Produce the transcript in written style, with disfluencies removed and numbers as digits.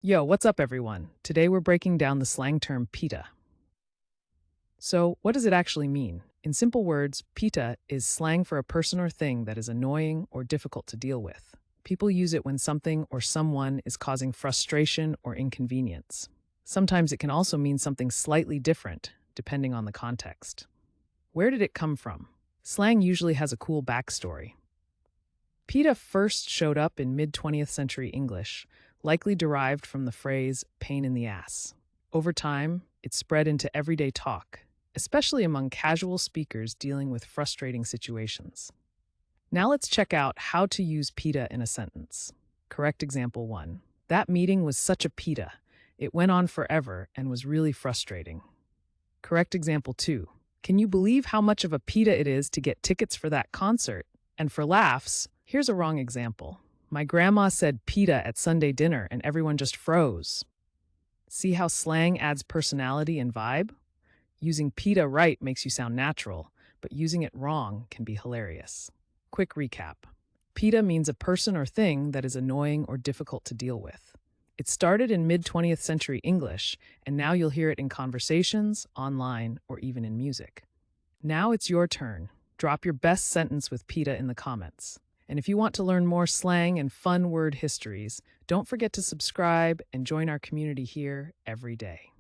Yo, what's up, everyone? Today we're breaking down the slang term pita. So, what does it actually mean? In simple words, pita is slang for a person or thing that is annoying or difficult to deal with. People use it when something or someone is causing frustration or inconvenience. Sometimes it can also mean something slightly different, depending on the context. Where did it come from? Slang usually has a cool backstory. Pita first showed up in mid 20th century English, likely derived from the phrase pain in the ass. Over time, it spread into everyday talk, especially among casual speakers dealing with frustrating situations. Now let's check out how to use pita in a sentence. Correct example 1. That meeting was such a pita. It went on forever and was really frustrating. Correct example 2. Can you believe how much of a pita it is to get tickets for that concert? And for laughs, here's a wrong example. My grandma said pita at Sunday dinner and everyone just froze. See how slang adds personality and vibe? Using pita right makes you sound natural, but using it wrong can be hilarious. Quick recap. Pita means a person or thing that is annoying or difficult to deal with. It started in mid 20th century English, and now you'll hear it in conversations, online, or even in music. Now it's your turn. Drop your best sentence with pita in the comments. And if you want to learn more slang and fun word histories, don't forget to subscribe and join our community here every day.